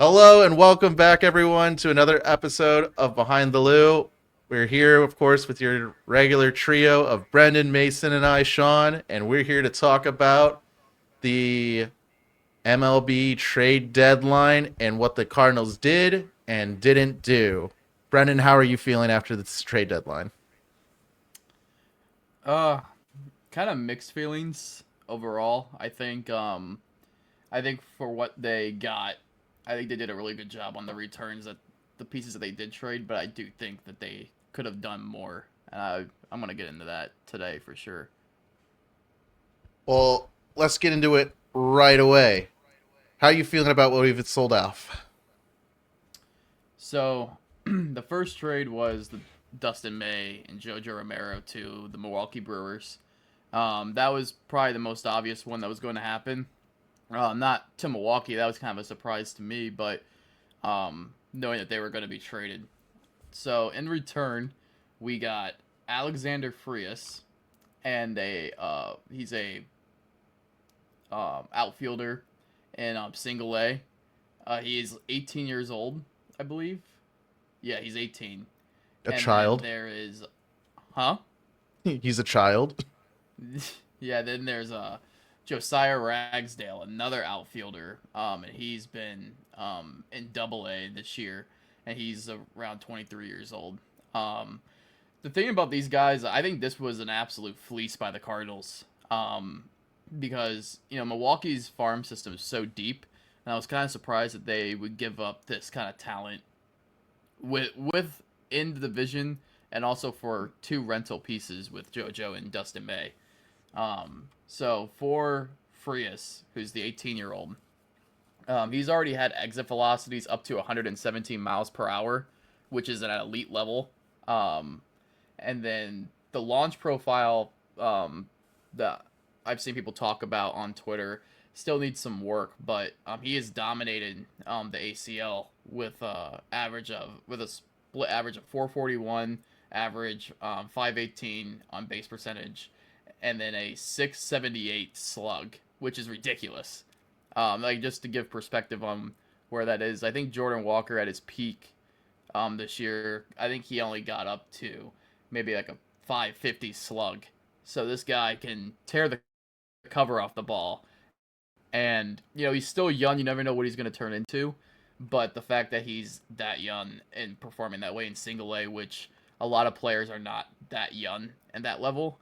Hello and welcome back, everyone, to another episode of Behind the Loo. We're here, of course, with your regular trio of Brendan, Mason, and I, Sean, and we're here to talk about the MLB trade deadline and what the Cardinals did and didn't do. Brendan, how are you feeling after this trade deadline? Uh, Kind of mixed feelings overall. I think for what they got, I think they did a really good job on the returns that the pieces that they did trade, but I do think that they could have done more. I'm gonna get into that today for sure. Well, let's get into it right away. How are you feeling about what we've sold off? So, the first trade was the Dustin May and JoJo Romero to the Milwaukee Brewers. That was probably the most obvious one that was going to happen. Not to Milwaukee, that was kind of a surprise to me, but knowing that they were going to be traded. So in return, we got Alexander Frias, and he's a outfielder in single A. He is 18 years old, I believe. Yeah, he's 18. A And then child? there is, huh? He's a child. Yeah, then there's Josiah Ragsdale, another outfielder, and he's been in Double A this year, and he's around 23 years old. Um, the thing about these guys, I think this was an absolute fleece by the Cardinals, because Milwaukee's farm system is so deep, and I was kind of surprised that they would give up this kind of talent with in the division, and also for two rental pieces with JoJo and Dustin May. So for Frias, who's the 18-year-old, he's already had exit velocities up to 117 miles per hour, which is at an elite level. Um, and then the launch profile that I've seen people talk about on Twitter still needs some work, but he has dominated the ACL with a split average of 441, average 518 on base percentage, and then a 678 slug, which is ridiculous. Like just to give perspective on where that is, I think Jordan Walker at his peak this year, I think he only got up to maybe like a 550 slug. So this guy can tear the cover off the ball, and he's still young. You never know what he's going to turn into, but the fact that he's that young and performing that way in single A, which a lot of players are not that young and that level,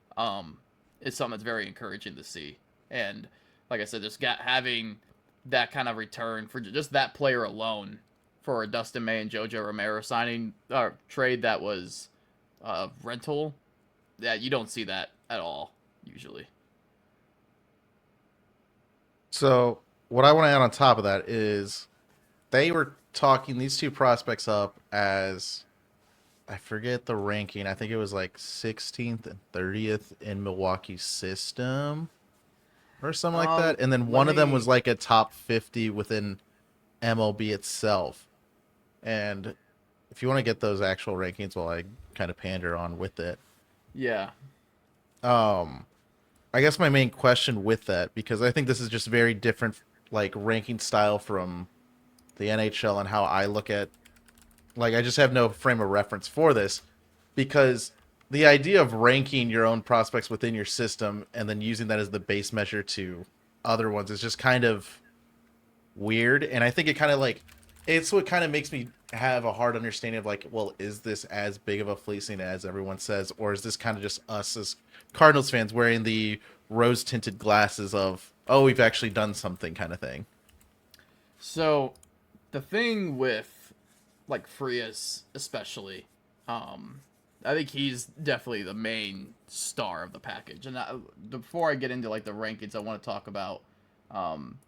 is something that's very encouraging to see. And like I said, just having that kind of return for just that player alone for a Dustin May and JoJo Romero signing trade that was rental, that you don't see that at all usually. So, what I want to add on top of that is they were talking these two prospects up as I forget the ranking. I think it was like 16th and 30th in Milwaukee's system or something like that. And then Let one of them was me like a top 50 within MLB itself. And if you want to get those actual rankings while I kind of pander on with it, Yeah. um, I guess my main question with that, because I think this is just very different, like ranking style from the NHL and how I look at, like, I just have no frame of reference for this because the idea of ranking your own prospects within your system and then using that as the base measure to other ones is just kind of weird. And I think it kind of like, it's what kind of makes me have a hard understanding of like, well, is this as big of a fleecing as everyone says, or is this kind of just us as Cardinals fans wearing the rose tinted glasses of, oh, we've actually done something kind of thing? So the thing with like Frias especially, um, I think he's definitely the main star of the package. And before I get into like the rankings, I want to talk about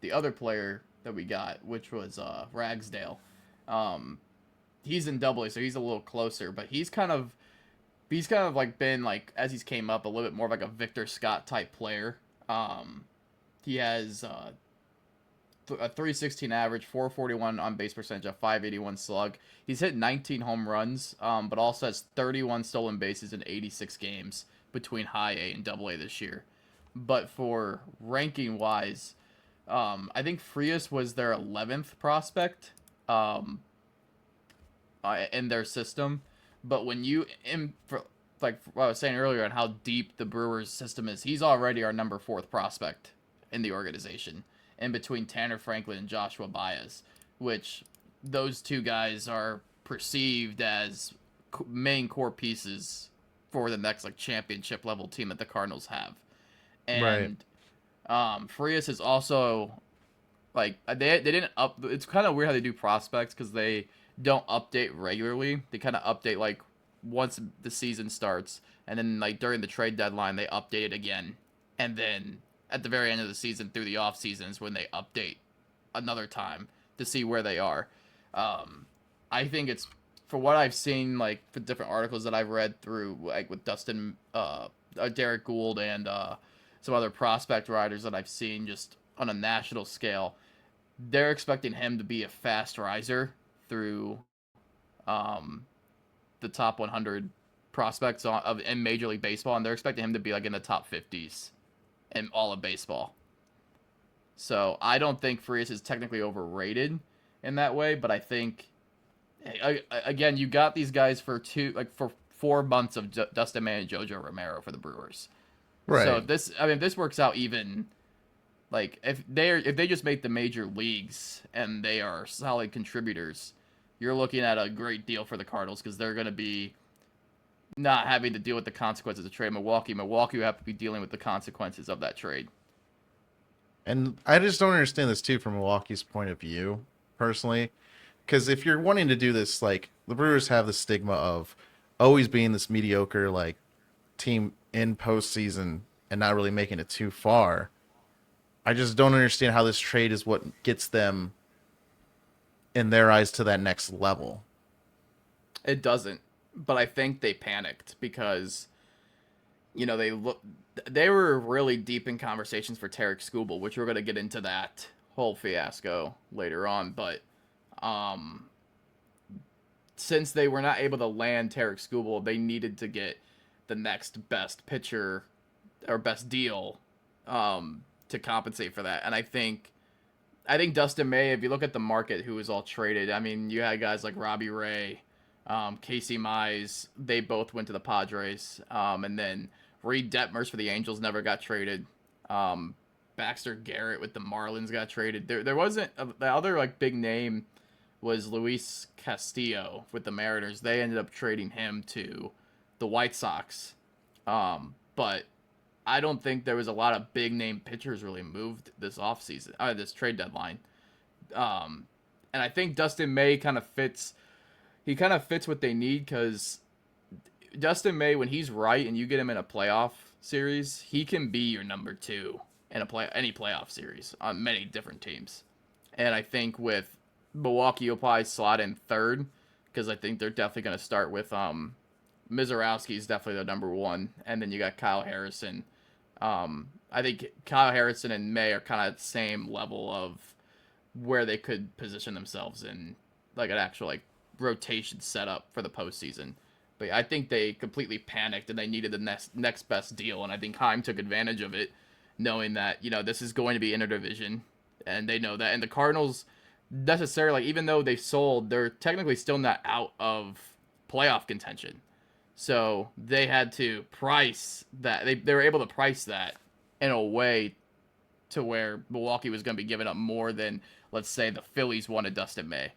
the other player that we got, which was Ragsdale. Um, he's in Double A, so he's a little closer, but he's kind of like been like as he's came up a little bit more of like a Victor Scott type player. Um, he has a 316 average, 441 on base percentage, a 581 slug. He's hit 19 home runs, but also has 31 stolen bases in 86 games between high A and double A this year. But for ranking wise, I think Frias was their 11th prospect. um, in their system. But when you for like what I was saying earlier on how deep the Brewers system is, he's already our number fourth prospect in the organization, in between Tanner Franklin and Joshua Baez, which those two guys are perceived as main core pieces for the next like championship level team that the Cardinals have. Right. And Frias is also like they didn't up. It's kind of weird how they do prospects because they don't update regularly. They kind of update like once the season starts, and then like during the trade deadline they update it again, and then at the very end of the season through the off seasons when they update another time to see where they are. I think it's for what I've seen, like for different articles that I've read through, like with Dustin, Derek Gould, and some other prospect writers that I've seen just on a national scale. They're expecting him to be a fast riser through um, the top 100 prospects in Major League Baseball, and they're expecting him to be like in the top 50s in all of baseball. So I don't think Frias is technically overrated in that way, but I think again you got these guys for 4 months of Dustin May and JoJo Romero for the Brewers. So Right. if this works out even like if they just make the major leagues and they are solid contributors, you're looking at a great deal for the Cardinals because they're going to be not having to deal with the consequences of trade. Milwaukee will have to be dealing with the consequences of that trade. And I just don't understand this too from Milwaukee's point of view, personally. Because if you're wanting to do this, like the Brewers have the stigma of always being this mediocre like team in postseason and not really making it too far. I just don't understand how this trade is what gets them in their eyes to that next level. It doesn't, but I think they panicked because they were really deep in conversations for Tarek Skubal, which we're going to get into that whole fiasco later on. But um, since they were not able to land Tarek Skubal, they needed to get the next best pitcher or best deal to compensate for that. And I think Dustin May, if you look at the market, who was all traded, I mean, you had guys like Robbie Ray, Casey Mize, they both went to the Padres, and then Reed Detmers for the Angels never got traded. Um, Baxter Garrett with the Marlins got traded. There wasn't the other like big name was Luis Castillo with the Mariners. They ended up trading him to the White Sox. But I don't think there was a lot of big name pitchers really moved this offseason, this trade deadline. Um, and I think Dustin May kind of fits. He kind of fits what they need because Dustin May, when he's right and you get him in a playoff series, he can be your number two in any playoff series on many different teams. And I think with Milwaukee, you'll probably slot in third because I think they're definitely going to start with Mizorowski is definitely the number one, and then you got Kyle Harrison. I think Kyle Harrison and May are kind of the same level of where they could position themselves in like an actual like rotation setup for the postseason. But I think they completely panicked and they needed the next best deal, and I think Heim took advantage of it, knowing that this is going to be interdivision, and they know that. And the Cardinals necessarily, like, even though they sold, they're technically still not out of playoff contention. So they had to price that. They were able to price that in a way to where Milwaukee was going to be giving up more than, let's say, the Phillies wanted Dustin May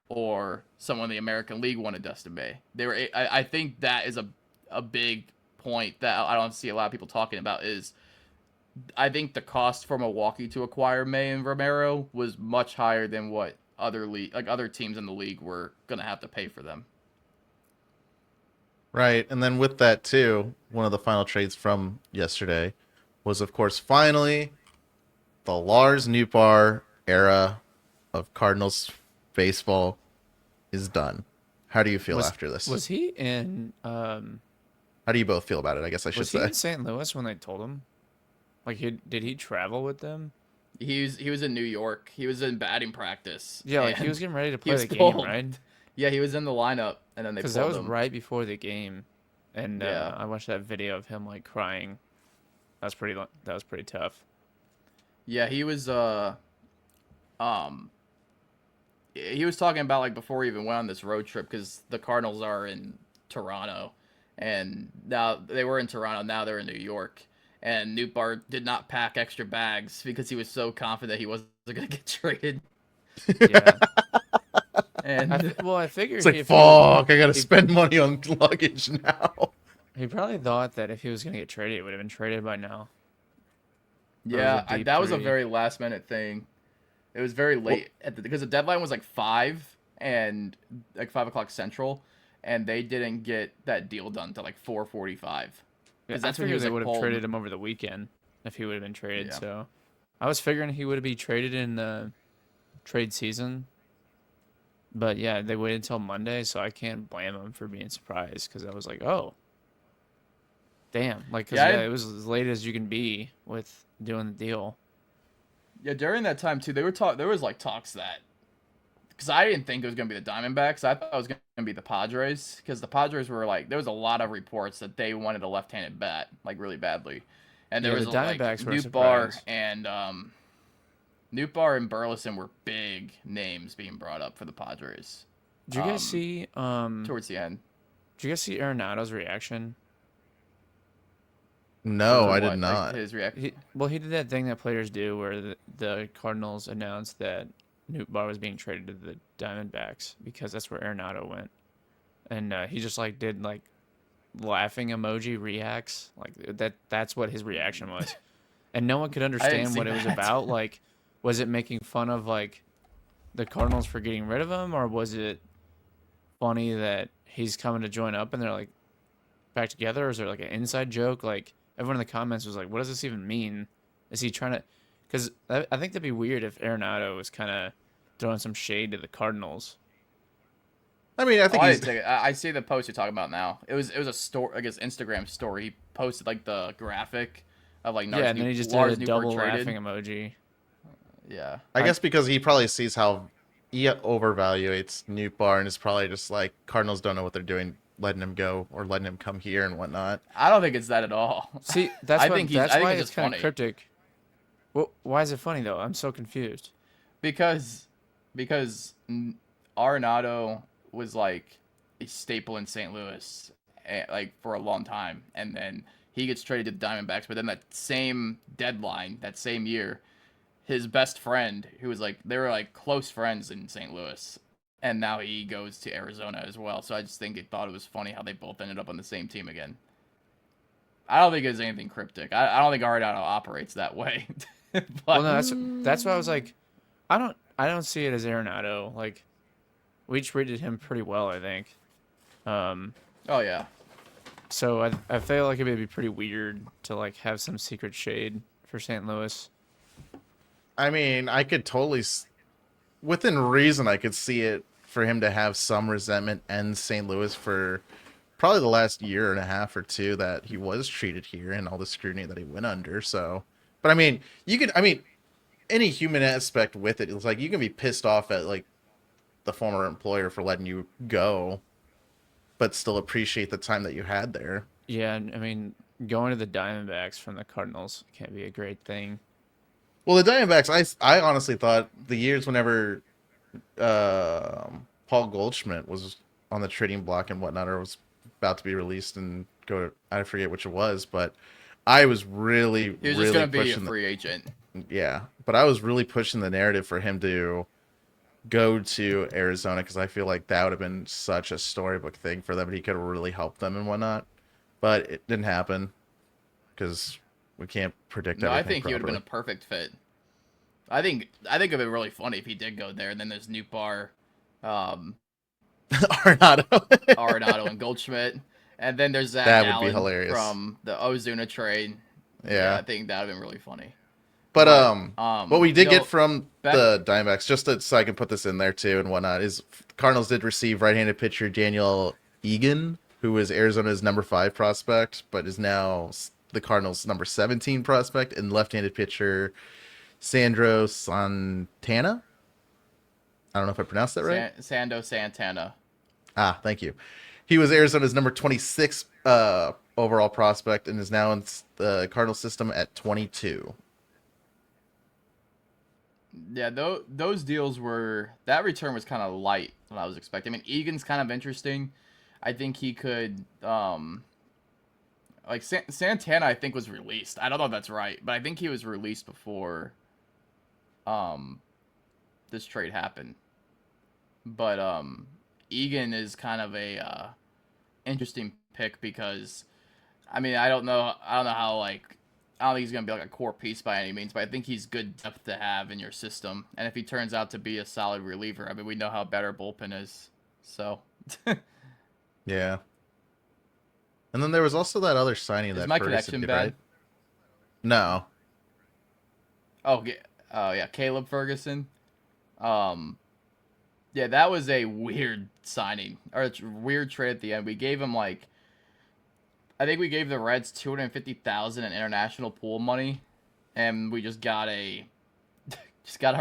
or someone in the American League wanted Dustin May. I think that is a big point that I don't see a lot of people talking about is I think the cost for Milwaukee to acquire May and Romero was much higher than what other teams in the league were going to have to pay for them. Right. And then with that too, one of the final trades from yesterday was of course finally the Lars Nootbaar era of Cardinals baseball is done. How do you feel Was after this? was he in How do you both feel about it? I guess I should was he say. in St. Louis when they told him? Like did he travel with them? He was in New York. He was in batting practice, Yeah, like he was and getting ready to he play was the game, told. right? Yeah, he was in the lineup, and then they Because that pulled was him. right before the game, and Yeah, I watched that video of him like crying. That was pretty tough. yeah, he was. Um, he was talking about like before he even went on this road trip because the Cardinals are in Toronto, and now they were in Toronto. Now they're in New York, and Newt Bar did not pack extra bags because he was so confident he wasn't going to get traded. Yeah. And I figured It's like, if he was, fuck, I gotta he, spend money on luggage now. he probably thought that if he was gonna get traded, it would have been traded by now. Or was yeah, it deep that was a three? very last minute thing. It was very Well, late because the deadline was like 5 Central, and they didn't get that deal done till like 4:45 Yeah, because I that's when he figured was they like would have pulled. traded him over the weekend if he would have been traded. Yeah. So I was figuring he would be traded in the trade season. But yeah, they waited until Monday, so I can't blame them for being surprised because I was like, oh, damn. Like, because, Yeah, yeah, it was as late as you can be with doing the deal. yeah. During that time too, they were talk. There was like talks that because I didn't think it was gonna be the Diamondbacks. I thought it was gonna be the Padres because the Padres were like there was a lot of reports that they wanted a left-handed bat like really badly, and there Yeah, the was like Diamondbacks were a surprise. Newt Bar and Burleson were big names being brought up for the Padres. Did you guys see, Towards the end. did you guys see Arenado's reaction? no, For I did what? Like not. his reaction? He did that thing that players do where the Cardinals announced that Newt Bar was being traded to the Diamondbacks because that's where Arenado went. And he just, like, did, like, laughing emoji reacts. Like, that's what his reaction was. And no one could I didn't understand see what it was that. about. Like, was it making fun of like the Cardinals for getting rid of him, or was it funny that he's coming to join up and they're like back together? Or is there like an inside joke? Like everyone in the comments was like, "What does this even mean? Is he trying to?" Because I think that'd be weird if Arenado was kind of throwing some shade to the Cardinals. I mean, I Oh, think I he's. didn't take it. I see the post you're talking about now. It was a story, I guess Instagram story. He posted like the graphic of like Yeah, and then he just did Lars a Newport double traded. laughing emoji. Yeah. I guess because he probably sees how he overvaluates Newt Bar and is probably just like Cardinals don't know what they're doing, letting him go or letting him come here and whatnot. I don't think it's that at all. See, that's what I that's think why it's it's just kind of funny cryptic. Well, why is it funny though? I'm so confused. because Arenado was like a staple in St. Louis like for a long time, and then he gets traded to the Diamondbacks. But then that same deadline, that same year, his best friend, who was like they were like close friends in St. Louis, and now he goes to Arizona as well. So I just think it thought it was funny how they both ended up on the same team again. I don't think it's anything cryptic. I don't think Arenado operates that way. Well, no, But that's why I was like, I don't see it as Arenado. Like we treated him pretty well, I think. Um, oh yeah, so I feel like it would be pretty weird to like have some secret shade for St. Louis. I mean, I could totally, within reason, I could see it for him to have some resentment and St. Louis for probably the last year and a half or two that he was treated here and all the scrutiny that he went under. So, but I mean, I mean, any human aspect with it is like you can be pissed off at like the former employer for letting you go, but still appreciate the time that you had there. Yeah, and I mean, going to the Diamondbacks from the Cardinals can't be a great thing. Well, the Diamondbacks, I honestly thought the years whenever Paul Goldschmidt was on the trading block and whatnot, or was about to be released and go to, I forget which it was, but I was really, he was just really gonna be a pushing free agent. yeah, but I was really pushing the narrative for him to go to Arizona because I feel like that would have been such a storybook thing for them. He could have really helped them and whatnot, but it didn't happen because we can't predict No, I everything think he would have been properly. a perfect fit. I think it'd be really funny if he did go there, and then there's Newt Bar, Arenado. Arenado, and Goldschmidt, and then there's Zach That would be Allen hilarious. from the Ozuna trade. Yeah, Yeah. I think that'd have been really funny. But But what we did get from back the Diamondbacks, just so I can put this in there too and whatnot, is Cardinals did receive right-handed pitcher Daniel Egan, who was Arizona's number 5 prospect, but is now the Cardinals' number 17 prospect, and left-handed pitcher Sandro Santana. I don't know if I pronounced that right. Sando Santana. Ah, thank you. He was Arizona's number 26 overall prospect and is now in the Cardinals system at 22. Yeah, those deals were that return was kind of light than I was expecting. I mean, Egan's kind of interesting. I think he could like Santana. I think was released. I don't know if that's right, but I think he was released before um this trade happened. But Egan is kind of a interesting pick because I mean I don't know how like I don't think he's gonna be like a core piece by any means, but I think he's good depth to have in your system. And if he turns out to be a solid reliever, I mean we know how better bullpen is. So Yeah. And then there was also that other signing is that my Ferguson connection did, bad? right? No. Oh yeah, yeah, Caleb Ferguson. Um, yeah, that was a weird signing or a weird trade at the end. We gave him like I think we gave the Reds 250,000 in international pool money, and we just got a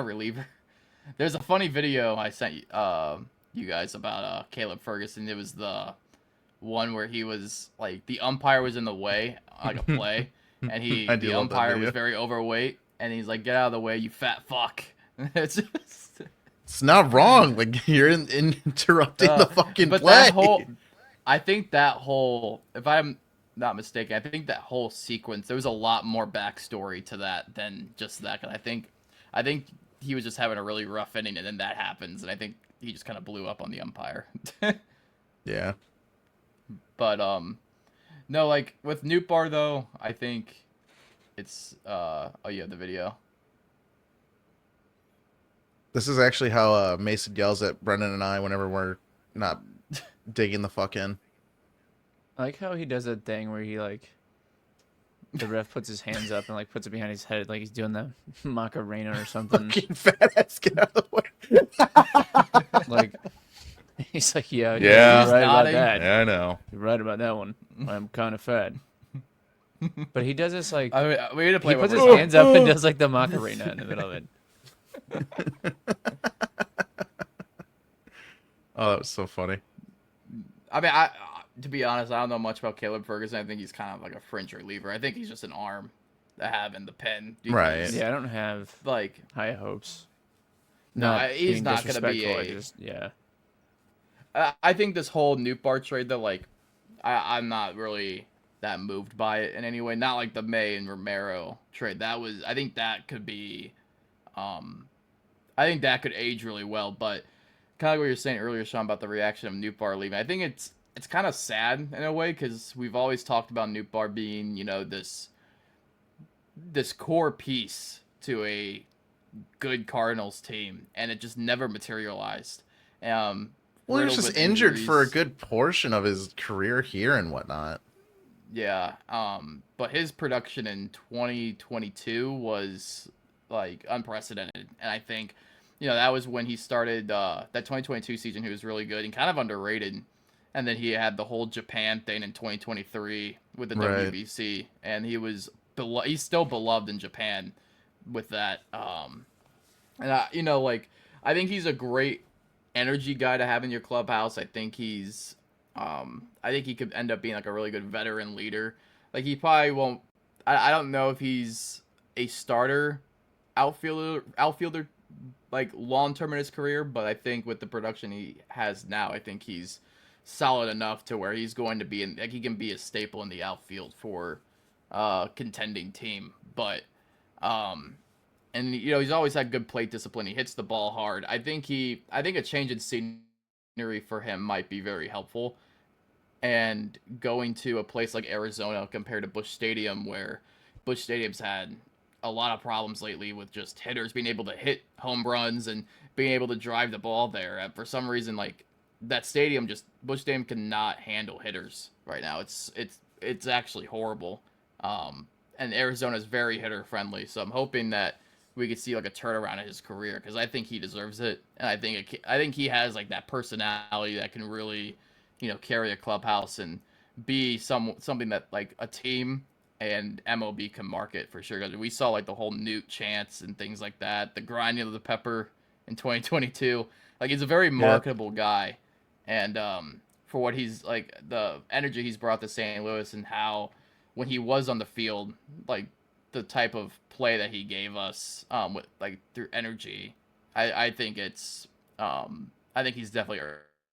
reliever. There's a funny video I sent you guys about Caleb Ferguson. It was the one where he was like the umpire was in the way like a play, and I do the love that umpire was video. very overweight, and he's like, "Get out of the way, you fat fuck." It's just It's not wrong. Like you're interrupting the fucking but play. that whole I think that whole if I'm not mistaken, I think that whole sequence there was a lot more backstory to that than just that. 'Cause I think he was just having a really rough inning, and then that happens, and I think he just kind of blew up on the umpire. Yeah. But no, like with Newt though, I think it's oh you have the video. This is actually how Mason yells at Brendan and I whenever we're not digging the fuck in. I like how he does that thing where he like the ref puts his hands up and like puts it behind his head like he's doing the Macarena or something. Fucking fat ass, get out of the way. Like he's like, yeah, Yeah. you're right about Nodding. that. Yeah, I know. You're right about that one. I'm kind of fat. But he does this like I mean, we need to play he puts one his more hands up and does like the Macarena in the middle of it. Oh, that was so funny. I mean, I to be honest, I don't know much about Caleb Ferguson. I think he's kind of like a fringe reliever. I think he's just an arm to have in the pen. Right. Yeah, I don't have Like, high hopes. no, Not he's being not gonna be disrespectful, I a. just yeah. I think this whole Newt trade, though, like, I'm not really that moved by it in any way. Not like the May and Romero trade. That was, I think that could be, I think that could age really well. But kind of like what you were saying earlier, Sean, about the reaction of Newt leaving. I think it's kind of sad in a way because we've always talked about Newt being, you know, this core piece to a good Cardinals team, and it just never materialized. Well, he was Riddled just with injured for a injuries. good portion of his career here and whatnot. Yeah. But his production in 2022 was like unprecedented, and I think, you know, that was when he started that 2022 season. He was really good and kind of underrated, and then he had the whole Japan thing in 2023 with the Right. WBC, and he's still beloved in Japan with that. And you know, like I think he's a great energy guy to have in your clubhouse. I think he could end up being like a really good veteran leader. Like he probably won't. I don't know if he's a starter outfielder like long term in his career, but I think with the production he has now, I think he's solid enough to where he's going to be in like he can be a staple in the outfield for contending team. But and you know he's always had good plate discipline. He hits the ball hard. I think a change in scenery for him might be very helpful. And going to a place like Arizona compared to Busch Stadium, where Busch Stadium's had a lot of problems lately with just hitters being able to hit home runs and being able to drive the ball there. For some reason, like that stadium, just Busch Stadium cannot handle hitters right now. It's actually horrible. And Arizona is very hitter friendly, so I'm hoping that we could see like a turnaround in his career because I think he deserves it, and I think he has like that personality that can really, you know, carry a clubhouse and be something that like a team and MLB can market for sure. 'Cause we saw like the whole Newt chants and things like that, the grinding of the pepper in 2022. Like he's a very Yeah. marketable guy, and for what he's like, the energy he's brought to St. Louis and how when he was on the field, like the type of play that he gave us, with like through energy, I think I think he's definitely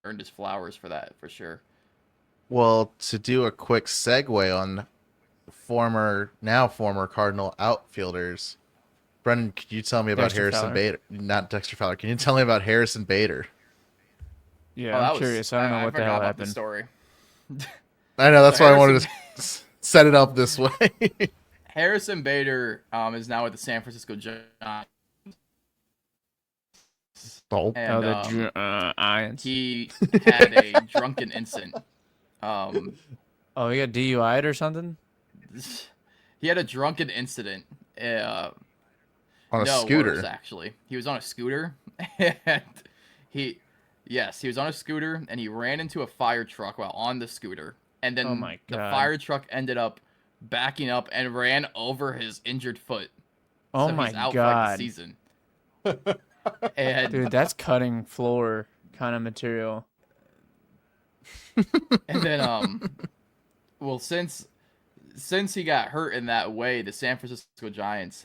earned his flowers for that for sure. Well, to do a quick segue on now former Cardinal outfielders, Brendan, could you tell me about Dexter Harrison Fowler. Bader? Not Dexter Fowler. Can you tell me about Harrison Bader? Yeah, Oh, I'm that was curious. I don't know I what the forgot hell about the happened. story. I know So that's why I wanted to set it up this way. Harrison Bader is now with the San Francisco Giants, Oh, Oh, and the Irons. he had a drunken incident. Um, Oh, he got DUI'd or something? he had a drunken incident. Uh, on a no, worse scooter. actually. He was on a scooter, and he, yes, he was on a scooter, and he ran into a fire truck while on the scooter, and Oh then my the God. fire truck ended up backing up and ran over his injured foot. Oh So my he's out for like the God. season. And Dude, that's cutting floor kind of material. then well, since he got hurt in that way, the San Francisco Giants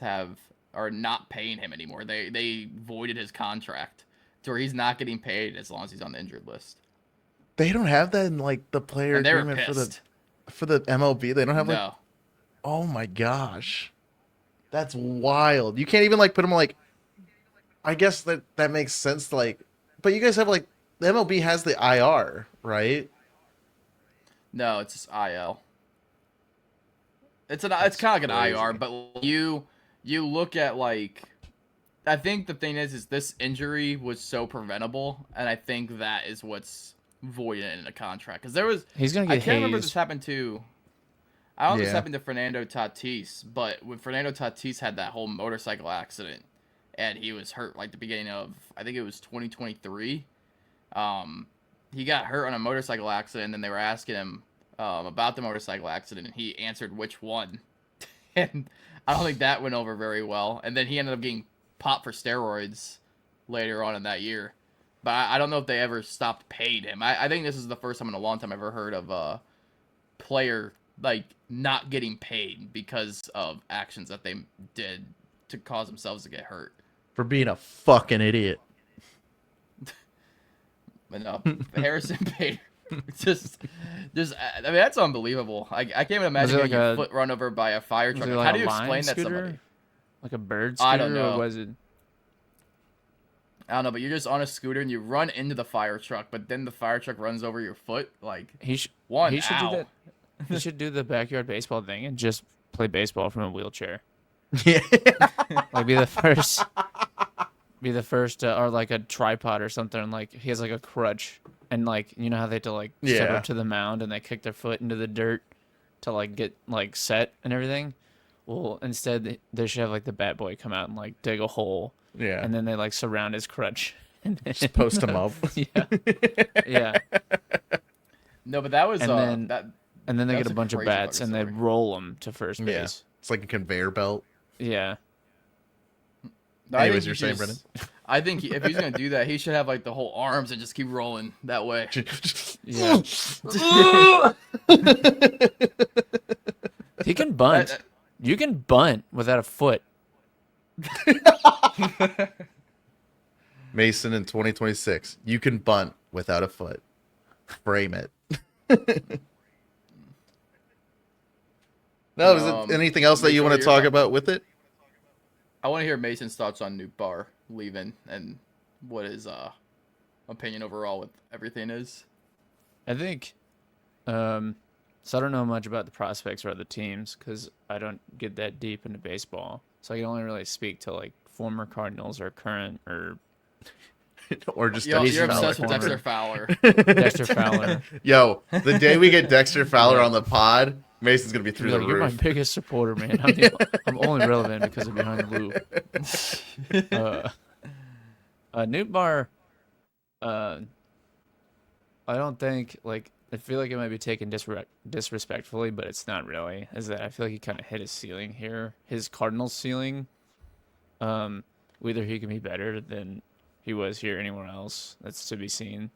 are not paying him anymore. They voided his contract to where he's not getting paid as long as he's on the injured list. They don't have that in like the player And they were agreement pissed. for the MLB. They don't have like. No. Oh my gosh, that's wild. You can't even like put him like. I guess that makes sense. Like, but you guys have like the MLB has the IR, right? No, it's just IL. It's That's kind of like an IR, crazy. but you look at like I think the thing is this injury was so preventable, and I think that is what's voided in a contract because there was He's gonna I get can't remember if hazed. this happened to I don't know if this Yeah. happened to Fernando Tatis, but when Fernando Tatis had that whole motorcycle accident and he was hurt like the beginning of I think it was 2023. He got hurt on a motorcycle accident, and then they were asking him about the motorcycle accident, and he answered which one, and I don't think that went over very well. And then he ended up getting popped for steroids later on in that year. But I don't know if they ever stopped paying him. I think this is the first time in a long time I've ever heard of a player like not getting paid because of actions that they did to cause themselves to get hurt. For being a fucking idiot. But no, Harrison Bader, just, I mean, that's unbelievable. I can't even imagine it getting like your a- foot run over by a fire Was truck. it Like, like how a do you line explain that to scooter? somebody? Like a bird scooter? I don't know. Or was it? I don't know, but you're just on a scooter and you run into the fire truck, but then the fire truck runs over your foot. Like, He should. one, He should do ow. that. He should do the backyard baseball thing and just play baseball from a wheelchair. Yeah. Like be the first. Be the first, or like a tripod or something. Like he has like a crutch, and like you know how they have to like step Yeah. up to the mound and they kick their foot into the dirt to like get like set and everything. Well, instead they should have like the bat boy come out and like dig a hole, Yeah. and then they like surround his crutch. And Just post him up. Yeah, yeah. No, but that was And then- that. And then they That's get a a bunch of crazy bats fucking and they story. roll them to first Yeah. base. It's like a conveyor belt. Yeah. No, I Anyways, think you're he saying, just- I think if he's gonna do that, he should have like the whole arms and just keep rolling that way. Yeah. He can bunt. That- You can bunt without a foot. Mason in 2026. You can bunt without a foot. Frame it. No, is it anything else that you want to before talk you're- about with it? I want to hear Mason's thoughts on Newt Barr leaving and what his opinion overall with everything is. I think. So I don't know much about the prospects or other teams because I don't get that deep into baseball. So I can only really speak to like former Cardinals or current or Or just Yo, Dexter you're Fowler? obsessed with Corner. Dexter Fowler. Dexter Fowler. Yo, the day we get Dexter Fowler on the pod, Mason's gonna be through You're, the like, you're my roof. biggest supporter, man. I'm only relevant because of Behind the Loop. Newt Barr, I don't think like I feel like it might be taken disrespectfully, but it's not really. Is that I feel like he kind of hit his ceiling here, his Cardinals ceiling. Whether he can be better than he was here anywhere else, that's to be seen.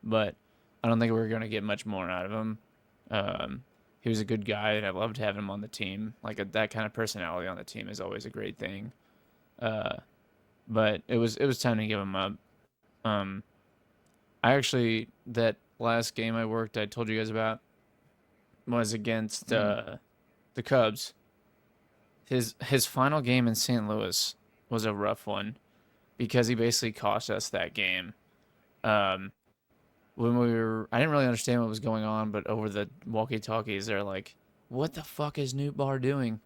But I don't think we're gonna get much more out of him. he was a good guy, and I loved having him on the team. Like that kind of personality on the team is always a great thing. But it was time to give him up. Um, I actually that last game I told you guys about was against the Cubs. His final game in St. Louis was a rough one because he basically cost us that game. Um, I didn't really understand what was going on, but over the walkie-talkies, they're like, "What the fuck is Newt Barr doing?"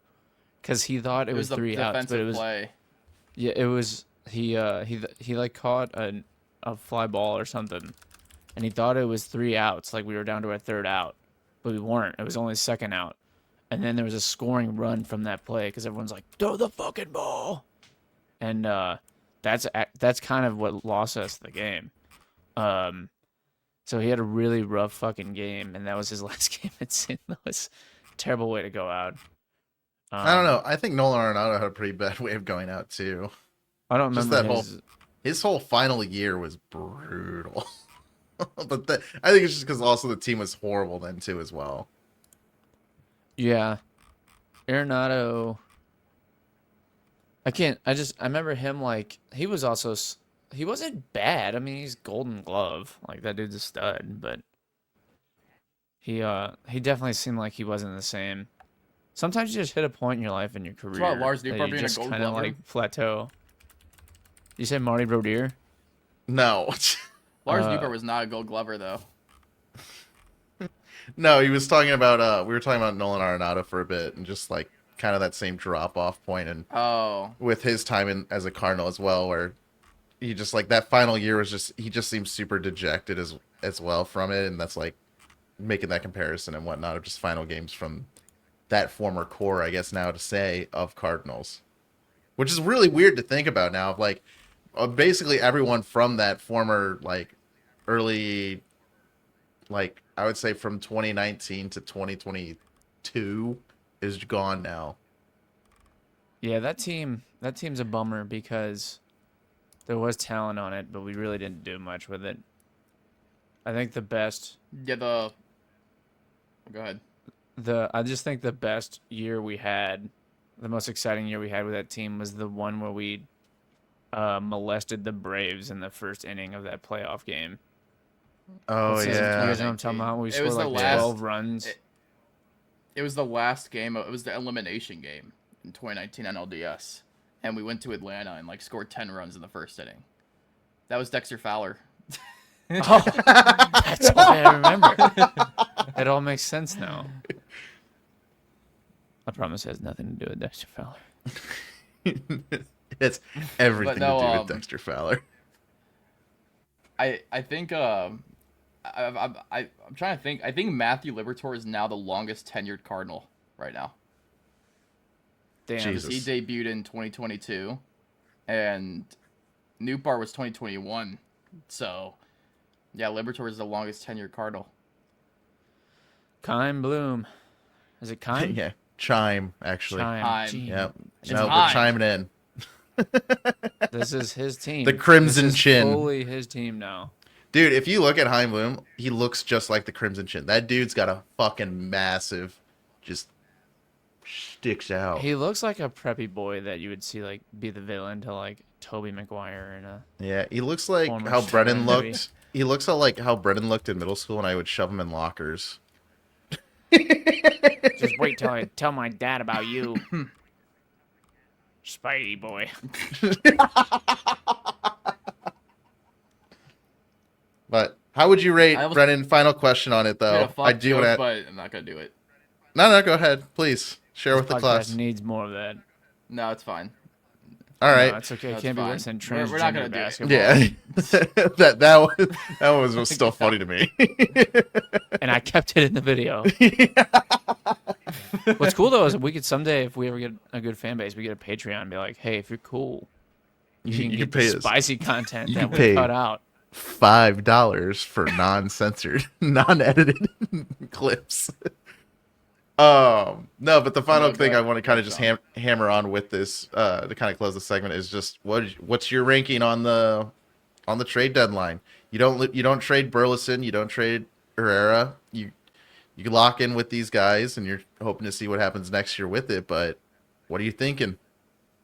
Because he thought it was the 3 outs, but it defensive was play. yeah, it was he like caught a fly ball or something, and he thought it was 3 outs, like we were down to our third out, but we weren't. It was only second out, and then there was a scoring run from that play because everyone's like, "Throw the fucking ball," and that's kind of what lost us the game. So he had a really rough fucking game, and that was his last game at St. Louis. Terrible way to go out. I don't know. I think Nolan Arenado had a pretty bad way of going out too. I don't Just remember that his whole final year was brutal. But I think it's just because also the team was horrible then too as well. Yeah, Arenado. I remember him like he wasn't bad. I mean, he's Golden Glove, like that dude's a stud, but he definitely seemed like he wasn't the same. Sometimes you just hit a point in your life and your career about Lars that Newbar you being a just Gold kind of Glover? like plateau. You said Marty Brodeur? No. Lars Uh, Newbar was not a Gold Glover though. No, he was talking about we were talking about Nolan Arenado for a bit and just like kind of that same drop off point and Oh, with his time as a Cardinal as well, where he just like that final year was just he just seems super dejected as well from it, and that's like making that comparison and whatnot of just final games from that former core, I guess now to say, of Cardinals, which is really weird to think about now. Of like basically everyone from that former like early, like I would say from 2019 to 2022 is gone now. Yeah, that team's a bummer because there was talent on it, but we really didn't do much with it. I think the best yeah. Go ahead. I just think the best year we had, the most exciting year we had with that team was the one where we molested the Braves in the first inning of that playoff game. Oh You yeah, guys know what I'm talking about? We It scored was the like last- 12 runs. It was the last game. It was the elimination game in 2019 NLDS, and we went to Atlanta and like scored 10 runs in the first inning. That was Dexter Fowler. Oh, that's all I remember. It all makes sense now. I promise it has nothing to do with Dexter Fowler. it's everything no, to do with Dexter Fowler. I think I'm trying to think. I think Matthew Liberatore is now the longest tenured Cardinal right now. Damn. Jesus. He debuted in 2022, and Newbar was 2021. So, yeah, Liberatore is the longest tenured Cardinal. Kime Bloom. Is it Kime? Yeah, Chime actually. Chime. Gee, Yep. It's No, we're Chime. chiming in. This is his team. The Crimson This is Chin. fully his team now. Dude, if you look at Chaim Bloom, he looks just like the Crimson Chin. That dude's got a fucking massive, just sticks out. He looks like a preppy boy that you would see like be the villain to like Tobey Maguire in a. Yeah, he looks like Former how Brennan movie. looked. He looks like how Brennan looked in middle school, and I would shove him in lockers. Just wait till I tell my dad about you, Spidey boy. But how would you rate I was- Brennan? Final question on it I had though. a fuck I do joke, want to. but I'm not gonna do it. No, go ahead, please share with the Podcast class. needs more of that. No, it's fine. All right. No, it's okay. It That's can't be fine. worse than We're not transgender gonna do it. basketball. Yeah, that was still funny to me. And I kept it in the video. What's cool though is we could someday, if we ever get a good fan base, we get a Patreon and be like, hey, if you're cool, you can You get pay the us spicy content You that can we pay. cut out. $5 for non-censored, non-edited clips. No, but the final thing I want to kind of just hammer on with this to kind of close the segment is just what's your ranking on the trade deadline? You don't trade Burleson, you don't trade Herrera. you lock in with these guys, and you're hoping to see what happens next year with it. But what are you thinking?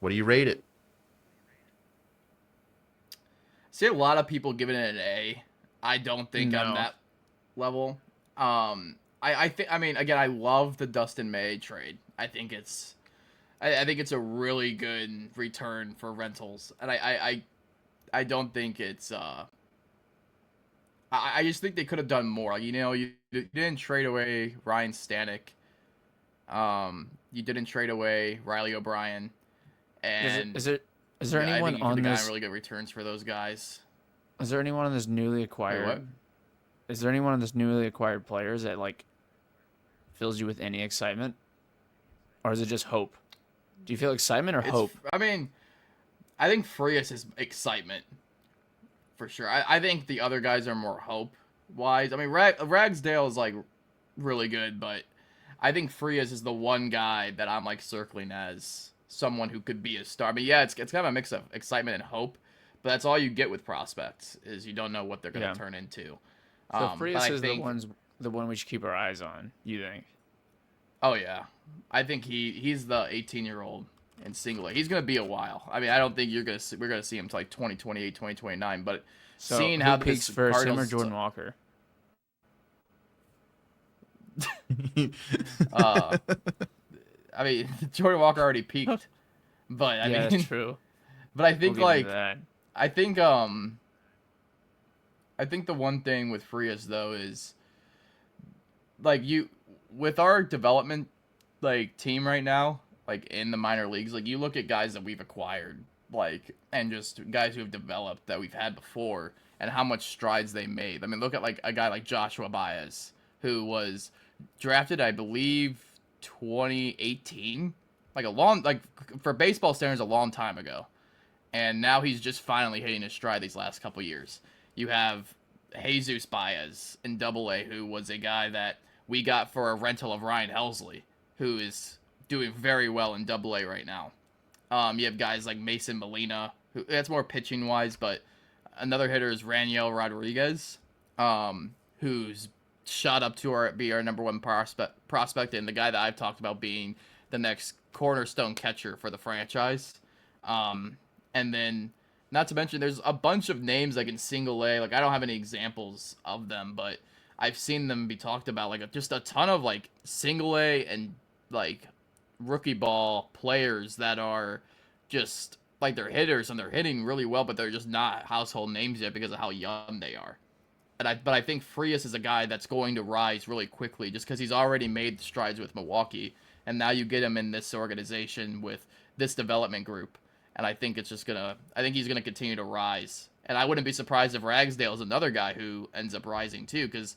What do you rate it? See a lot of people giving it an A. I don't think I'm No. that level. I think I mean again I love the Dustin May trade. I think it's a really good return for rentals, and I don't think it's I just think they could have done more. Like, you didn't trade away Ryan Stanek. You didn't trade away Riley O'Brien, Is it and is it is there I anyone think you could on have gotten this really good returns for those guys. is there anyone on this newly Wait, acquired what? is there anyone on this newly acquired players that like fills you with any excitement? Or is it just hope? Do you feel excitement or It's hope? I mean I think Frias is excitement for sure. I think the other guys are more hope wise. I mean Ragsdale is like really good, but I think Frias is the one guy that I'm like circling as someone who could be a star. I mean, yeah, it's kind of a mix of excitement and hope, but that's all you get with prospects is you don't know what they're going Yeah. to turn into. So But Frias I is think, the one we should keep our eyes on, you think? oh yeah, I think he's the 18-year-old in single A. He's going to be a while. I mean, I don't think we're gonna see him to like 2028, 2029. But So seeing who how peaks this first, him or Cardinals, Jordan Walker? uh, I mean, Jordan Walker already peaked, but I Yeah, that's mean, true. but I We'll think get into like that. I think I think the one thing with Frias though is like you with our development like team right now, like in the minor leagues, like you look at guys that we've acquired, like and just guys who have developed that we've had before and how much strides they made. I mean, look at like a guy like Joshua Baez, who was drafted, I believe, 2018, like a long like for baseball standards a long time ago, and now he's just finally hitting his stride these last couple years. You have Jesus Baez in Double A, who was a guy that we got for a rental of Ryan Helsley, who is doing very well in Double A right now. You have guys like Mason Molina, who that's more pitching wise, but another hitter is Raniel Rodriguez, who's shot up to be our number one prospect, and the guy that I've talked about being the next cornerstone catcher for the franchise. And then, not to mention, there's a bunch of names like in single A. Like I don't have any examples of them, but I've seen them be talked about. Like just a ton of like single A and like rookie ball players that are just like they're hitters and they're hitting really well, but they're just not household names yet because of how young they are. But I think Frias is a guy that's going to rise really quickly just because he's already made strides with Milwaukee, and now you get him in this organization with this development group, and I think he's gonna continue to rise, and I wouldn't be surprised if Ragsdale is another guy who ends up rising too because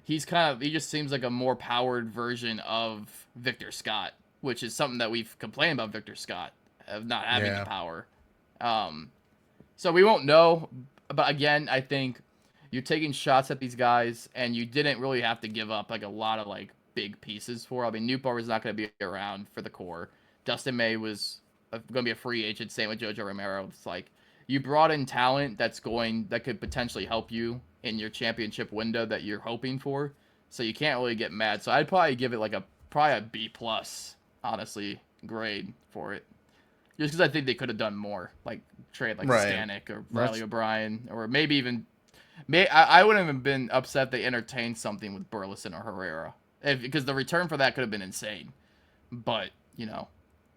he just seems like a more powered version of Victor Scott, which is something that we've complained about Victor Scott of not having the Yeah. power. So we won't know, but again, I think you're taking shots at these guys, and you didn't really have to give up like a lot of like big pieces for. I mean, Newport was not going to be around for the core. Dustin May was going to be a free agent. Same with Jojo Romero. It's like you brought in talent that could potentially help you in your championship window that you're hoping for. So you can't really get mad. So I'd probably give it like probably a B plus, honestly, grade for it. Just because I think they could have done more, like trade like Right. Stanek or Riley That's O'Brien, or maybe even I wouldn't have been upset if they entertained something with Burleson or Herrera, because the return for that could have been insane. But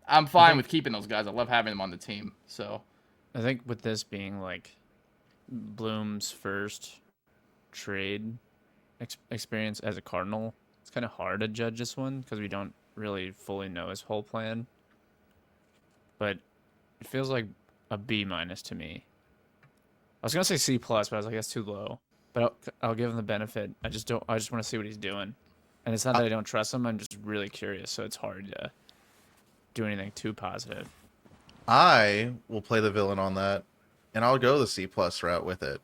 I'm I fine think with keeping those guys. I love having them on the team. So I think with this being like Bloom's first trade experience as a Cardinal, it's kind of hard to judge this one because we don't really fully know his whole plan. But it feels like a B minus to me. I was gonna say C plus, but I was like that's too low. But I'll give him the benefit. I just don't. I just want to see what he's doing, and it's not I, that I don't trust him. I'm just really curious, so it's hard to do anything too positive. I will play the villain on that, and I'll go the C plus route with it.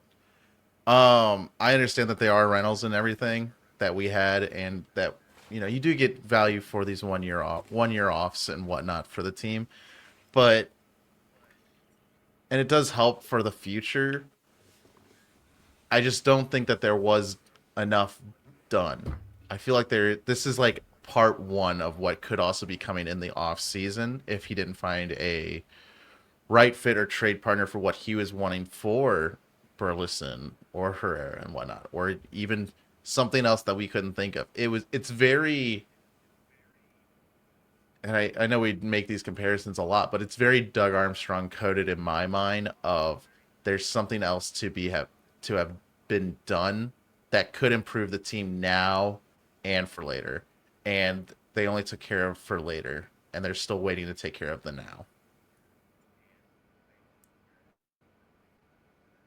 I understand that they are rentals and everything that we had, and that you do get value for these 1 year offs and whatnot for the team, but and it does help for the future. I just don't think that there was enough done. I feel like this is like part one of what could also be coming in the off season if he didn't find a right fit or trade partner for what he was wanting for Burleson or Herrera and whatnot, or even something else that we couldn't think of. It's very, and I know we make these comparisons a lot, but it's very Doug Armstrong coded in my mind of there's something else to have been done that could improve the team now and for later. And they only took care of for later, and they're still waiting to take care of the now.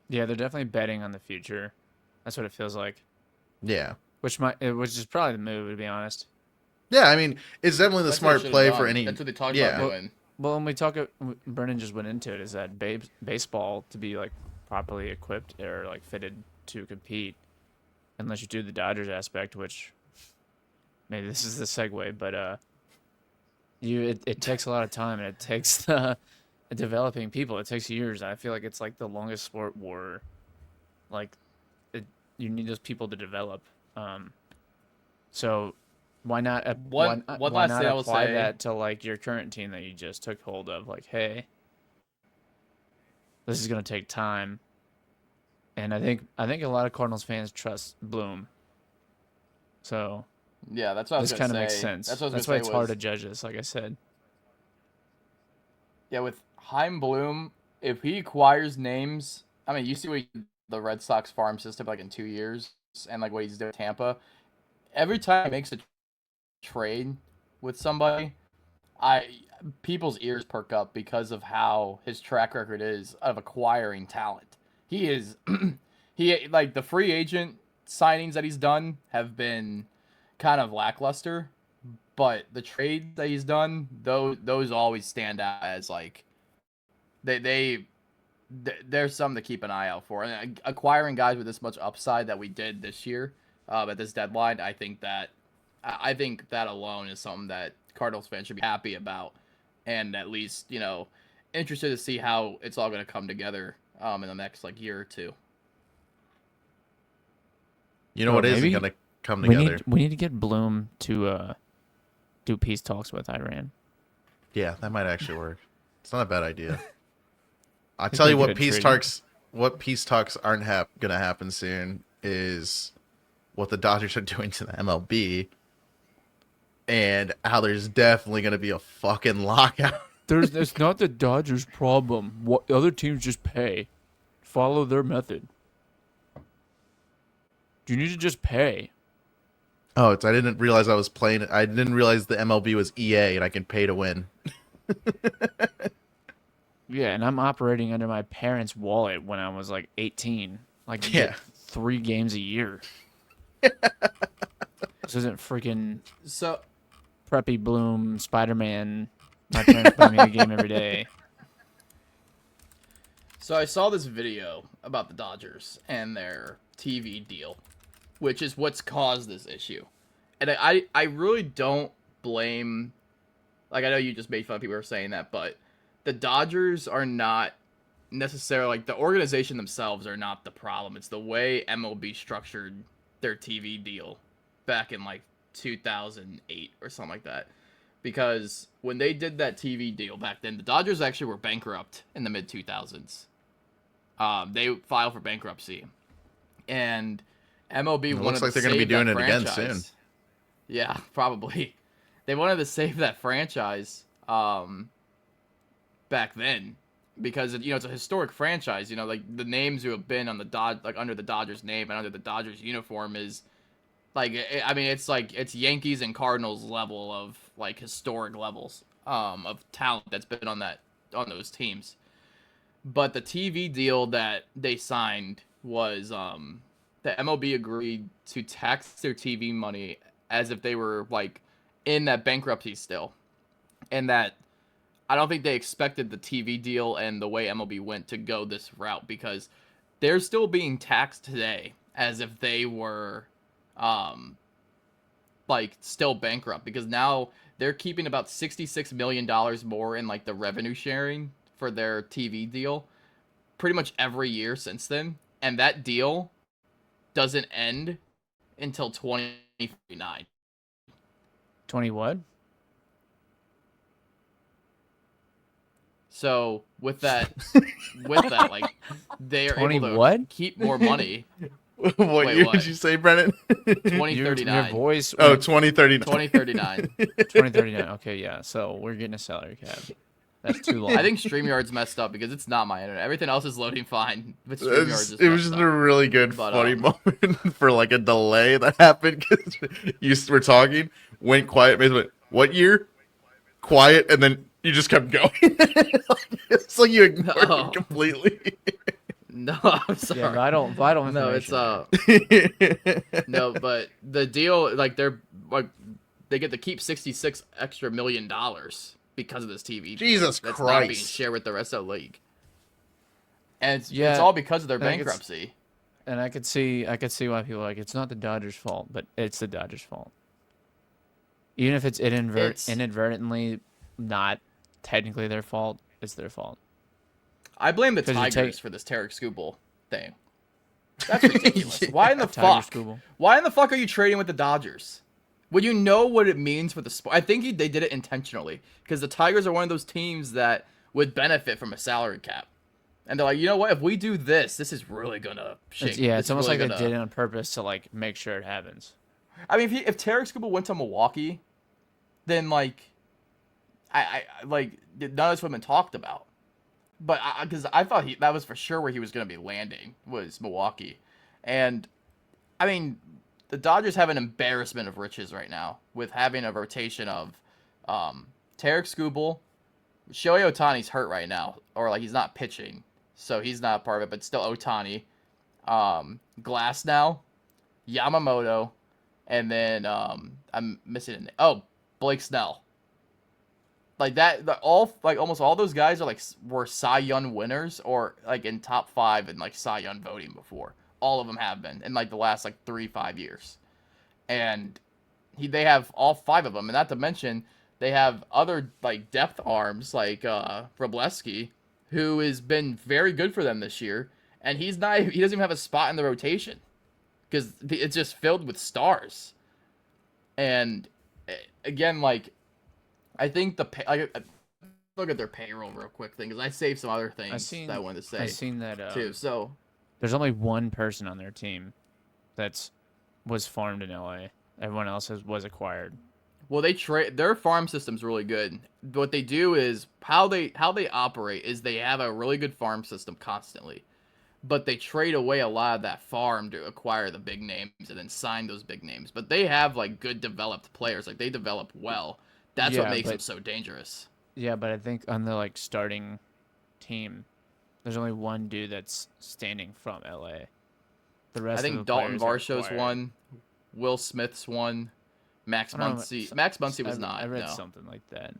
Yeah, they're definitely betting on the future. That's what it feels like. Yeah. Which is probably the move, to be honest. Yeah, I mean, it's definitely the That's what they smart should have play for done. any. That's what they talked about Yeah. doing. Well, when we talk, Brennan just went into it. Is that baseball to be like properly equipped or like fitted to compete, unless you do the Dodgers aspect, which maybe this is the segue, but it takes a lot of time and it takes developing people. It takes years. I feel like it's like the longest sport where like you need those people to develop. So why not One why last not thing I will apply say. that to like your current team that you just took hold of? Like, hey, this is gonna take time, and I think a lot of Cardinals fans trust Bloom. So Yeah, that's what I was this gonna kind of makes say. sense. That's what I was That's why gonna it's say hard to was judge this. Like I said, yeah with Heim Bloom. If he acquires names, I mean, you see what the Red Sox farm system like in 2 years, and like what he's doing with Tampa. Every time he makes a trade with somebody, I people's ears perk up because of how his track record is of acquiring talent. He is he like the free agent signings that he's done have been kind of lackluster, but the trades that he's done, those always stand out as like they there's something to keep an eye out for. And acquiring guys with this much upside that we did this year at this deadline, I think that alone is something that Cardinals fans should be happy about, and at least interested to see how it's all going to come together in the next like year or two. You know or what isn't maybe going to come we together? need to get Bloom to do peace talks with Iran. Yeah, that might actually work. It's not a bad idea. I'll It'd tell be a you good trade. what peace talks aren't going to happen soon is what the Dodgers are doing to the MLB and how there's definitely going to be a fucking lockout. It's not the Dodgers' problem. What other teams just pay, follow their method. You need to just pay. Oh, I didn't realize I was playing. I didn't realize the MLB was EA and I can pay to win. Yeah, and I'm operating under my parents' wallet when I was like 18. Like Yeah. get 3 games a year. This isn't freaking So Preppy Bloom, Spider-Man. My parents buy me a game every day. So I saw this video about the Dodgers and their TV deal, which is what's caused this issue. And I really don't blame, like I know you just made fun of people who are saying that, but the Dodgers are not necessarily, like the organization themselves are not the problem. It's the way MLB structured their TV deal back in like 2008 or something like that. Because when they did that TV deal back then, the Dodgers actually were bankrupt in the mid 2000s. They filed for bankruptcy, and MLB It wanted looks like to they're going to be save doing that it again franchise. soon. Yeah, probably. They wanted to save that franchise back then because it's a historic franchise. Like the names who have been on the like under the Dodgers name and under the Dodgers uniform is like I mean it's Yankees and Cardinals level of like historic levels of talent that's been on those teams. But the TV deal that they signed was the MLB agreed to tax their TV money as if they were like in that bankruptcy still. And that I don't think they expected the TV deal and the way MLB went to go this route because they're still being taxed today as if they were like still bankrupt because now they're keeping about $66 million more in like the revenue sharing for their TV deal pretty much every year since then. And that deal doesn't end until 20 2039. 20 what? So with that, like they are 20 able to what? keep more money. What Wait, year what? did you say, Brennan? your 2039. voice Oh, went 2039. 2039. 2039. Okay, yeah. So we're getting a salary cap. That's too long. I think StreamYard's messed up because it's not my internet. Everything else is loading fine, but StreamYard's just It was messed just up. a really good, But, funny moment for like a delay that happened because you were talking, went quiet, Mason went, "What year?" Quiet, and then you just kept going. It's like you ignored Oh. it completely. No, I'm sorry. Yeah, vital No, it's information. no, but the deal, like they get to keep $66 million because of this TV deal. Jesus That's not being Christ. shared with the rest of the league, and it's Yeah, all because of their and I guess- bankruptcy. And I could see why people are like it's not the Dodgers' fault, but it's the Dodgers' fault. Even if it's inadvertently not technically their fault, it's their fault. I blame the 'Cause you Tigers take- for this Tarek Skubal thing. That's ridiculous. Why in the Tiger fuck? Skubal. Why in the fuck are you trading with the Dodgers? Would you know what it means for the sport? I think they did it intentionally because the Tigers are one of those teams that would benefit from a salary cap, and they're like, you know what? If we do this, this is really gonna shake. It's almost really like they did it on purpose to like make sure it happens. I mean, if Tarek Skubal went to Milwaukee, then like, I like none of this would have been talked about. But because I thought that was for sure where he was going to be landing was Milwaukee, and I mean the Dodgers have an embarrassment of riches right now with having a rotation of Tarek Skubal, Shohei Ohtani's hurt right now, or like he's not pitching, so he's not a part of it, but still Ohtani, Glass now, Yamamoto, and then I'm missing Blake Snell. Like that, almost all those guys are were Cy Young winners or like in top 5 in like Cy Young voting before. All of them have been in like the last like 3-5 years, and they have all 5 of them, and not to mention they have other like depth arms like Wroblewski, who has been very good for them this year, and he doesn't even have a spot in the rotation because it's just filled with stars, and again like. I think look at their payroll real quick thing because I saved some other things that I wanted to say. I've seen that too. So there's only one person on their team was farmed in LA. Everyone else was acquired. well, their farm system's really good. What they do is how they operate is they have a really good farm system constantly, but they trade away a lot of that farm to acquire the big names and then sign those big names. But they have like good developed players. Like they develop well. That's what makes them so dangerous. Yeah, but I think on the like starting team, there's only one dude that's standing from LA. The rest I think of the Dalton players Varsho's one, Will Smith's one, Max Muncy. Max Muncy was not. I read no. something like that.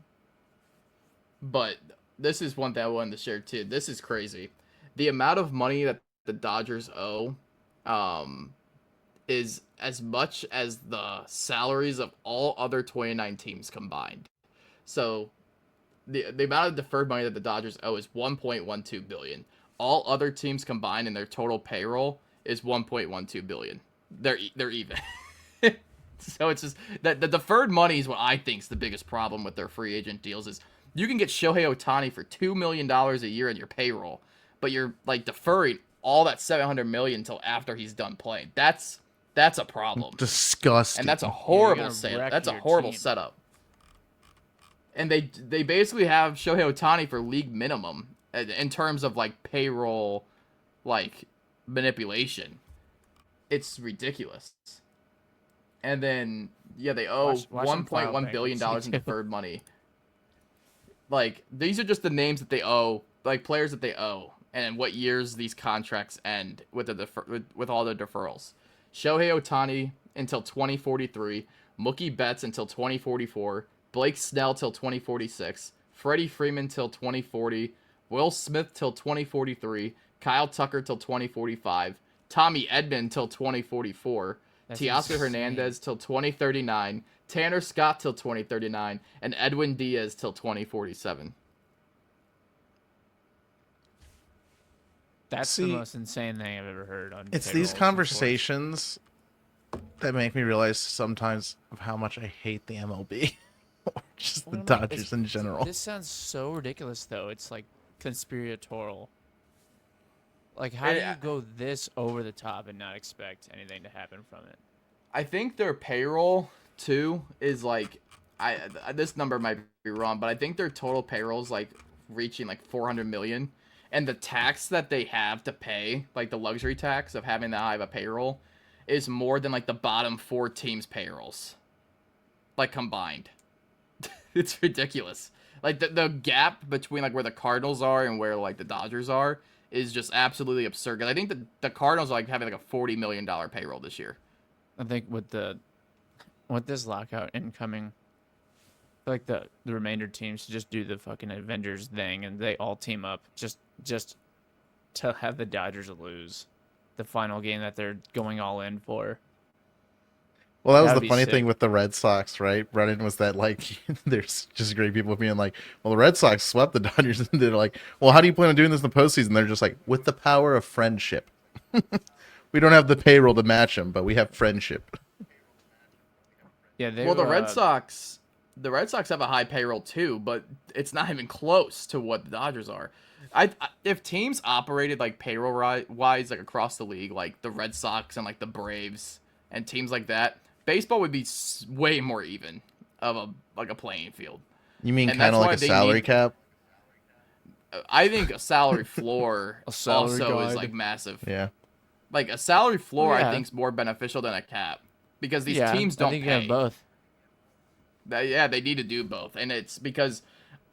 But this is one thing I wanted to share too. This is crazy. The amount of money that the Dodgers owe, is as much as the salaries of all other 29 teams combined. So the amount of deferred money that the Dodgers owe is 1.12 billion. All other teams combined in their total payroll is 1.12 billion. They're even. So it's just that the deferred money is what I think is the biggest problem with their free agent deals is you can get Shohei Ohtani for $2 million a year in your payroll, but you're like deferring all that $700 million until after he's done playing. That's a problem. Disgusting. And that's a horrible setup. That's a horrible setup. And they basically have Shohei Ohtani for league minimum in terms of like payroll, like manipulation. It's ridiculous. And then they owe watch them file $1.1 billion bankruptcy, in too. deferred money. Like these are just the names that they owe, like players that they owe, and what years these contracts end with with all the deferrals. Shohei Ohtani until 2043, Mookie Betts until 2044, Blake Snell till 2046, Freddie Freeman till 2040, Will Smith till 2043, Kyle Tucker till 2045, Tommy Edman till 2044, Teoscar Hernandez till 2039, Tanner Scott till 2039, and Edwin Diaz till 2047. That's See, the most insane thing I've ever heard on. It's payroll these in sports. conversations that make me realize sometimes of how much I hate the MLB. Or just the Well, no, Dodgers in general. this sounds so ridiculous though. It's like conspiratorial. Like, how do Eh, you go this over the top and not expect anything to happen from it? I think their payroll too is like, this number might be wrong, but I think their total payroll is like reaching like 400 million, and the tax that they have to pay, like the luxury tax of having that high of a payroll, is more than like the bottom 4 teams' payrolls, like combined. It's ridiculous. Like the gap between like where the Cardinals are and where like the Dodgers are is just absolutely absurd. 'Cause I think the Cardinals are like having like a $40 million payroll this year. I think with this lockout incoming, I feel like the remainder teams should just do the fucking Avengers thing and they all team up just to have the Dodgers lose the final game that they're going all in for. Well, that was That'd the be funny sick. thing with the Red Sox, right? Brennan, was that like there's just great people being like, well, the Red Sox swept the Dodgers, and they're like, well, how do you plan on doing this in the postseason? They're just like, with the power of friendship. We don't have the payroll to match them, but we have friendship. Yeah, they Well, the Red Sox have a high payroll too, but it's not even close to what the Dodgers are. If teams operated like wise like across the league, like the Red Sox and like the Braves and teams like that, baseball would be way more even of a playing field. You mean And kind that's of like why a they salary need. cap? I think a salary floor A salary also is guide. like massive. Yeah. Like a salary floor, I Yeah. think is more beneficial than a cap because these yeah, teams I don't think pay. you have both. Yeah, they need to do both, and it's because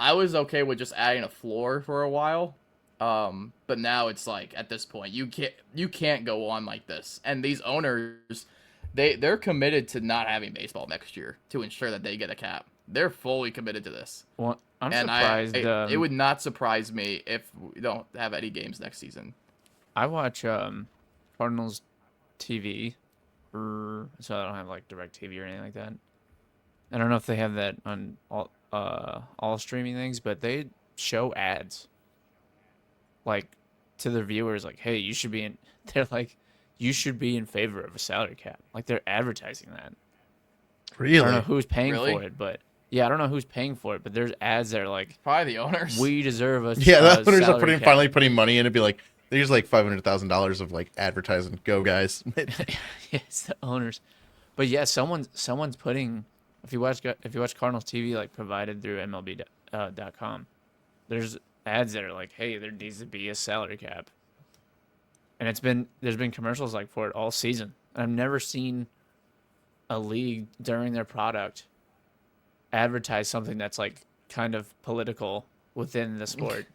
I was okay with just adding a floor for a while, but now it's like at this point you can't go on like this, and these owners, they're committed to not having baseball next year to ensure that they get a cap. They're fully committed to this, Well, I'm and surprised. it would not surprise me if we don't have any games next season. I watch Cardinals TV, so I don't have like direct TV or anything like that. I don't know if they have that on all streaming things, but they show ads like to their viewers, like, "Hey, you should be in." They're like, "You should be in favor of a salary cap." Like they're advertising that. I don't know Really? who's paying Really? for it, but yeah, I don't know who's paying for it, but there's ads that are like, Probably the owners. "We deserve a Yeah, the owners are salary cap." finally putting money in. It'd be like there's like $500,000 of like advertising. Go guys. It's the owners, but yeah, someone's putting. If you watch Cardinals TV like provided through MLB.com, there's ads that are like, hey, there needs to be a salary cap, and there's been commercials like for it all season. I've never seen a league during their product advertise something that's like kind of political within the sport.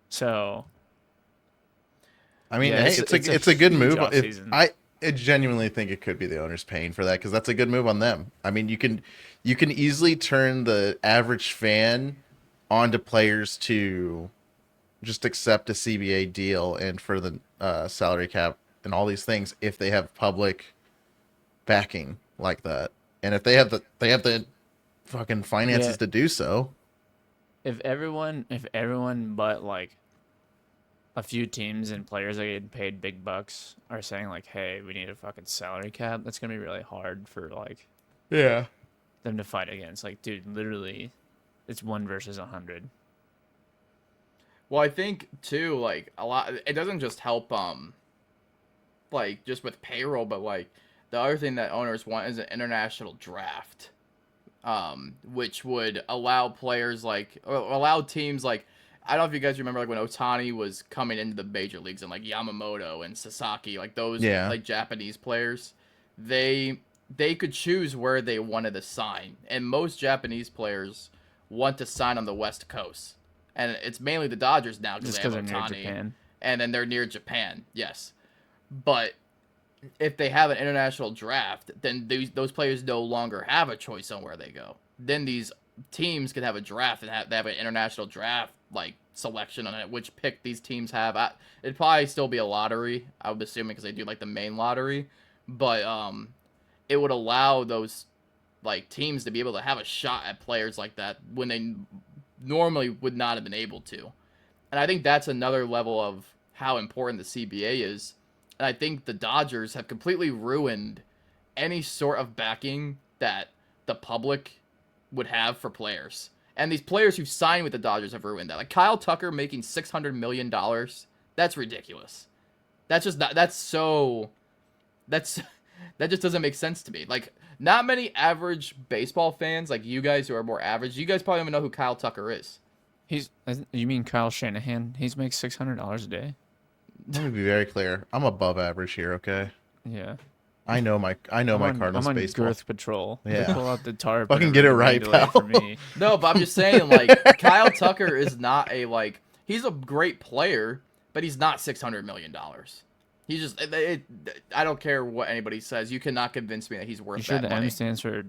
So I mean, yeah, hey, it's a good huge move. offseason. I genuinely think it could be the owners paying for that because that's a good move on them. I mean, you can easily turn the average fan onto players to just accept a CBA deal and for the salary cap and all these things if they have public backing like that, and if they have the fucking finances Yeah. to do so. If everyone but like a few teams and players that get paid big bucks are saying like, "Hey, we need a fucking salary cap," that's gonna be really hard for like Yeah. them to fight against. Like, dude, literally, it's 1 versus 100. Well, I think too, like a lot. It doesn't just help, like just with payroll, but like the other thing that owners want is an international draft, which would allow players like or allow teams like I don't know if you guys remember like when Otani was coming into the major leagues and like Yamamoto and Sasaki, like those Yeah. like Japanese players, they could choose where they wanted to sign, and most Japanese players want to sign on the West Coast, and it's mainly the Dodgers now because Just they because have they're near Otani, Japan. and then they're near Japan, yes, but if they have an international draft, then those players no longer have a choice on where they go. Then these teams could have a draft and they have an international draft like selection on it, which pick these teams have. It'd probably still be a lottery, I would assume, because they do like the main lottery, but it would allow those like teams to be able to have a shot at players like that when they normally would not have been able to. And I think that's another level of how important the CBA is. And I think the Dodgers have completely ruined any sort of backing that the public would have for players. And these players who sign with the Dodgers have ruined that. Like Kyle Tucker making $600 million. That's ridiculous. That's just not, that's so, that's, that just doesn't make sense to me. Like, not many average baseball fans, like you guys who are more average, you guys probably don't even know who Kyle Tucker is. You mean Kyle Shanahan? He makes $600 a day. Let me be very clear. I'm above average here, okay? Yeah. I know my Cardinals I'm on baseball. girth patrol. Yeah. They pull out the tarp. Fucking and get it rain right, delay pal. For me. No, but I'm just saying, like, Kyle Tucker is not a, like, he's a great player, but he's not $600 million. He's just, I don't care what anybody says. You cannot convince me that he's worth You sure that the money. M stands for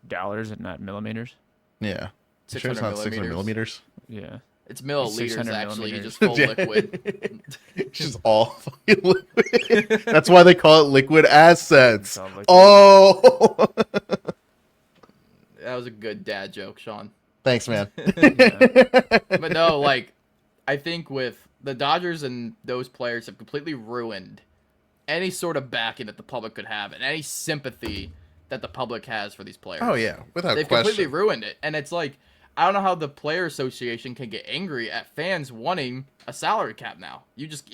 dollars and not millimeters? Yeah. You sure it's not 600 millimeters? Yeah. It's milliliters, 600 actually. You millimeters. just full Yeah. liquid. It's just all fucking liquid. That's why they call it liquid assets. It's all liquid. Oh. That was a good dad joke, Sean. Thanks, man. But no, like, I think with the Dodgers and those players have completely ruined any sort of backing that the public could have and any sympathy that the public has for these players. Oh yeah, without They've question. completely ruined it. And it's like, I don't know how the player association can get angry at fans wanting a salary cap now. You just,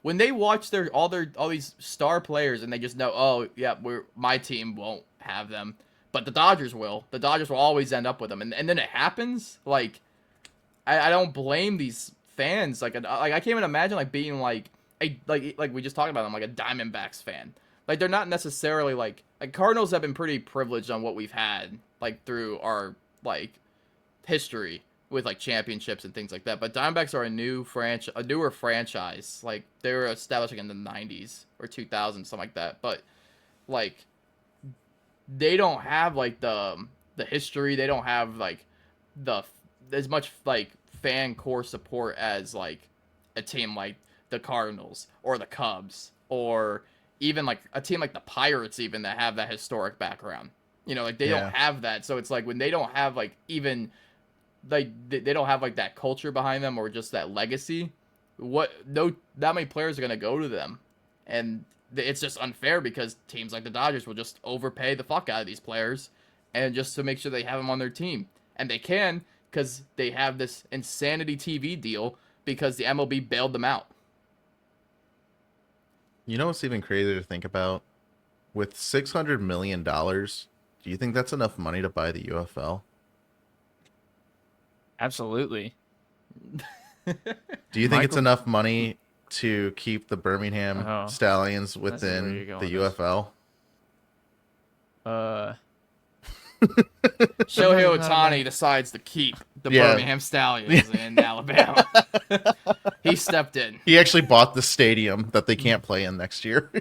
when they watch all these star players and they just know, oh yeah, my team won't have them, but the Dodgers will. The Dodgers will always end up with them, and then it happens. Like, I don't blame these fans. Like I can't even imagine like being like we just talked about them, like a Diamondbacks fan. Like, they're not necessarily like Cardinals have been pretty privileged on what we've had like through our like history with like championships and things like that. But Diamondbacks are a newer franchise. Like, they were established in the 90s or 2000s, something like that. But like, they don't have like the history. They don't have like as much like fan core support as like a team like the Cardinals or the Cubs or even like a team like the Pirates, even, that have that historic background. You know, like they don't have that. So it's like when they don't have like even like they don't have like that culture behind them or just that legacy, that many players are going to go to them. And it's just unfair because teams like the Dodgers will just overpay the fuck out of these players and just to make sure they have them on their team. And they can, because they have this insanity TV deal because the MLB bailed them out. You know what's even crazier to think about? With $600 million, do you think that's enough money to buy the UFL? Absolutely. Do you think it's enough money to keep the Birmingham Oh, Stallions where within you're going the with this. UFL? Shohei Ohtani decides to keep the Birmingham Stallions in Alabama. He stepped in. He actually bought the stadium that they can't play in next year.